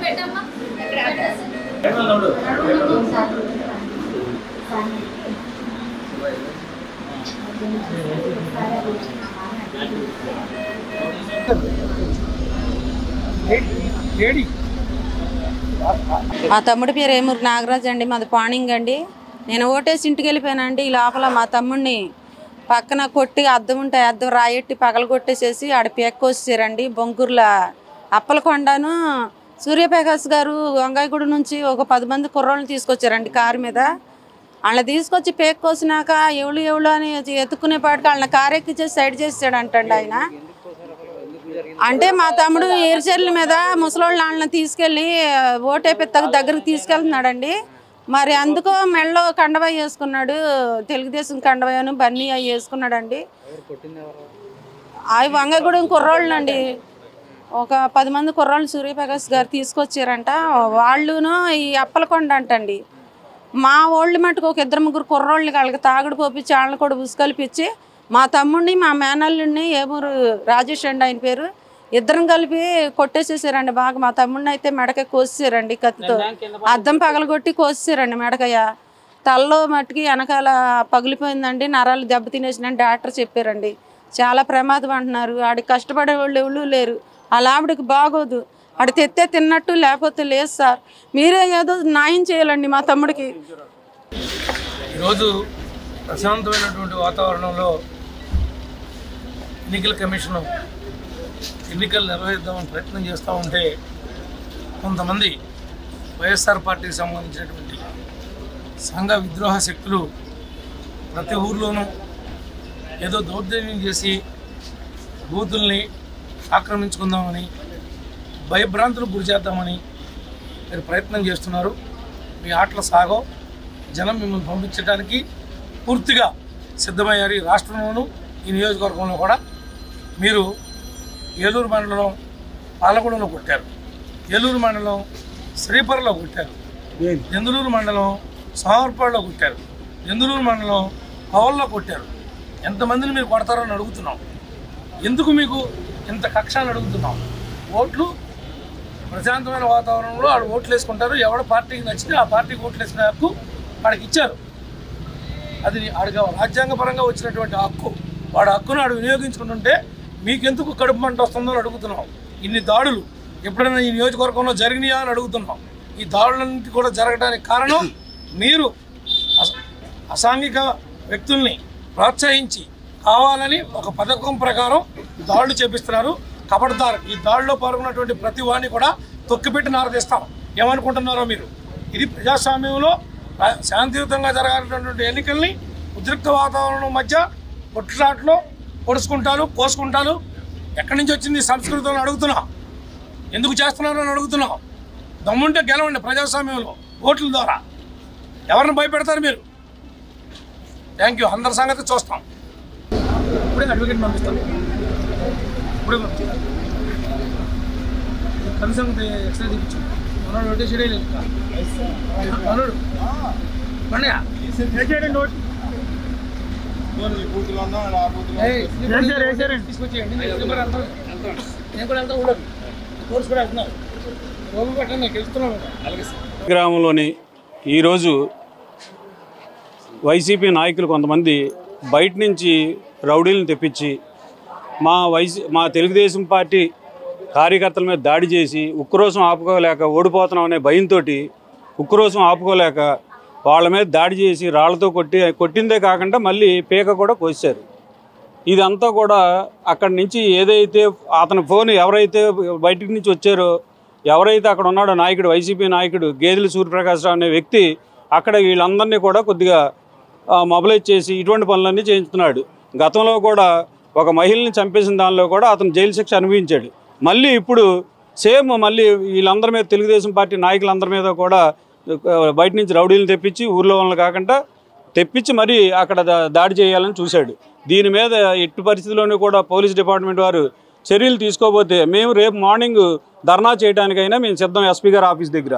మా తమ్ముడి పేరు ఏమూరు నాగరాజ్ అండి, మాది పాణింగ్ అండి. నేను ఓటేసి ఇంటికి వెళ్ళిపోయానండి. ఈ లోపల మా తమ్ముడిని పక్కన కొట్టి అద్దం ఉంటే అద్దం రాయెట్టి పగల కొట్టేసేసి ఆడ పేక్కొచ్చారండి. బొంకూరుల అప్పలకొండను సూర్యప్రకాష్ గారు వంగాయగూడ నుంచి ఒక 10 మంది కుర్రోళ్ళని తీసుకొచ్చారండి కారు మీద. వాళ్ళని తీసుకొచ్చి పేక్కొచ్చినాక ఎవళ్ళు అని ఎత్తుకునే పాటికి వాళ్ళని కారు ఎక్కించేసి సైడ్ చేసాడంటండి ఆయన. అంటే మా తమ్ముడు ఏరుచెర్ల మీద ముసలోళ్ళు వాళ్ళని తీసుకెళ్ళి ఓటేపెత్తకు దగ్గరికి తీసుకెళ్తున్నాడండి. మరి అందుకో మెళ్ళో కండవ వేసుకున్నాడు, తెలుగుదేశం కండవను బన్నీ అవి వేసుకున్నాడండి. అవి వంగగూడెం కుర్రోళ్ళండి, ఒక 10 మంది కుర్రోళ్ళు సూర్యప్రకాష్ గారు తీసుకొచ్చారంట. వాళ్ళును ఈ అప్పలకొండ అంటండి. మా ఓళ్ళు మట్టుకు ఒక 2-3 కుర్రోళ్ళని వాళ్ళకి తాగుడు పోపించి వాళ్ళని కూడా ఉసుకల్పించి మా తమ్ముడిని మా మేనల్లుడిని ఏమూరు రాజేష్ అండి ఆయన పేరు, ఇద్దరం కలిపి కొట్టేసేసారండి బాగా. మా తమ్ముడిని అయితే మెడకాయ కోసేసారండి కత్తితో, అద్దం పగలగొట్టి కోసేసారండి మెడకాయ. తలలో మట్టుకి వెనకాల పగిలిపోయిందండి, నరాలు దెబ్బతినేసినని డాక్టర్ చెప్పారండి. చాలా ప్రమాదం అంటున్నారు. ఆడికి కష్టపడే వాళ్ళు ఎవరు లేరు, అలా ఆవిడకి బాగోదు. ఆడు తెత్తే తిన్నట్టు లేకపోతే లేదు సార్. మీరే ఏదో న్యాయం చేయాలండి మా తమ్ముడికి. ఈరోజు ప్రశాంతమైనటువంటి వాతావరణంలో ఎన్నికల కమిషను ఎన్నికలు నిర్వహిద్దామని ప్రయత్నం చేస్తూ ఉంటే కొంతమంది వైఎస్ఆర్ పార్టీకి సంబంధించినటువంటి సంఘ విద్రోహ శక్తులు ప్రతి ఊర్లోనూ ఏదో దౌర్జన్యం చేసి బూతుల్ని ఆక్రమించుకుందామని భయభ్రాంతులకు గురి చేద్దామని మీరు ప్రయత్నం చేస్తున్నారు. మీ ఆటల సాగో జనం మిమ్మల్ని పంపించడానికి పూర్తిగా సిద్ధమయ్యారు. ఈ రాష్ట్రంలోనూ ఈ నియోజకవర్గంలో కూడా మీరు ఏలూరు మండలం పాలగూడలో కొట్టారు, ఏలూరు మండలం శ్రీపర్లో కొట్టారు, దెందులూరు మండలం సోమర్పాడులో కొట్టారు, దెందులూరు మండలం పవల్లో కొట్టారు. ఎంతమందిని మీరు కొడతారని అడుగుతున్నాం. ఎందుకు మీకు ఇంత కక్ష అని అడుగుతున్నాం. ఓట్లు ప్రశాంతమైన వాతావరణంలో వాడు ఓట్లు వేసుకుంటారు. ఎవడ పార్టీకి నచ్చితే ఆ పార్టీకి ఓట్లు వేసుకునే హక్కు వాడికి ఇచ్చారు. అది ఆడిగా రాజ్యాంగపరంగా వచ్చినటువంటి హక్కు. వాడు హక్కును ఆడు వినియోగించుకుంటుంటే మీకెందుకు కడుపు మంట వస్తుందో అని అడుగుతున్నాం. ఇన్ని దాడులు ఎప్పుడైనా ఈ నియోజకవర్గంలో జరిగినాయా అని అడుగుతున్నాం. ఈ దాడులన్నింటి కూడా జరగడానికి కారణం మీరు అసాంఘిక వ్యక్తుల్ని ప్రోత్సహించి కావాలని ఒక పథకం ప్రకారం దాడులు చేపిస్తున్నారు. కబడ్దార్, ఈ దాడిలో పాల్గొన్నటువంటి ప్రతి వాడిని కూడా తొక్కిపెట్టి నారదీస్తాం. ఏమనుకుంటున్నారో మీరు? ఇది ప్రజాస్వామ్యంలో శాంతియుతంగా జరగాల్సినటువంటి ఎన్నికల్ని ఉద్రిక్త వాతావరణం మధ్య కొట్లాట్లో పొడుచుకుంటారు, కోసుకుంటారు. ఎక్కడి నుంచి వచ్చింది సంస్కృతి అని అడుగుతున్నాం. ఎందుకు చేస్తున్నారు అని అడుగుతున్నాం. దమ్ముంటే గెలవండి ప్రజాస్వామ్యంలో ఓట్ల ద్వారా. ఎవరిని భయపెడతారు మీరు? Thank you. అందరి సంగతి చూస్తాం. ఇప్పుడే అడ్వకేట్ పంపిస్తాను. ఇప్పుడే పంపిస్తాను. కనీసం ఎక్స్ట్రా చూపించు. మనోడు ఒకటే షెడ్యూల్ లేదు. మనోడు పండుగ నోట్ తీసుకొచ్చేయండి. నేను కూడా వెళ్తా ఉండదు. కోర్సు కూడా వెళ్తున్నాను. రోడ్లు పెట్టండి, నాకు వెళ్తున్నాను. గ్రామంలోని ఈరోజు వైసీపీ నాయకులు కొంతమంది బయట నుంచి రౌడీలను తెప్పించి మా తెలుగుదేశం పార్టీ కార్యకర్తల మీద దాడి చేసి ఉక్రోషం ఆపుకోలేక ఓడిపోతున్నాం అనే భయంతో ఉక్రోషం ఆపుకోలేక వాళ్ళ మీద దాడి చేసి రాళ్లతో కొట్టిందే కాకుండా మళ్ళీ పీక కూడా కోసారు. ఇదంతా కూడా అక్కడి నుంచి ఏదైతే అతని ఫోన్ ఎవరైతే బయటికి నుంచి వచ్చారో, ఎవరైతే అక్కడ ఉన్నాడో నాయకుడు, వైసీపీ నాయకుడు గేదెల సూర్యప్రకాష్ అనే వ్యక్తి అక్కడ వీళ్ళందరినీ కూడా కొద్దిగా మొబలైజ్ చేసి ఇటువంటి పనులన్నీ చేయించుతున్నాడు. గతంలో కూడా ఒక మహిళని చంపేసిన దానిలో కూడా అతను జైలు శిక్ష అనుభవించాడు. మళ్ళీ ఇప్పుడు సేమ్ మళ్ళీ వీళ్ళందరి మీద తెలుగుదేశం పార్టీ నాయకులందరి మీద కూడా బయట నుంచి రౌడీలను తెప్పించి ఊర్లో వాళ్ళని కాకుండా తెప్పించి మరీ అక్కడ దాడి చేయాలని చూశాడు. దీని మీద ఎట్టి పరిస్థితుల్లోనూ కూడా పోలీస్ డిపార్ట్మెంట్ వారు చర్యలు తీసుకోకపోతే మేము రేపు మార్నింగ్ ధర్నా చేయడానికైనా మేము సిద్ధం ఎస్పీ గారి ఆఫీస్ దగ్గర.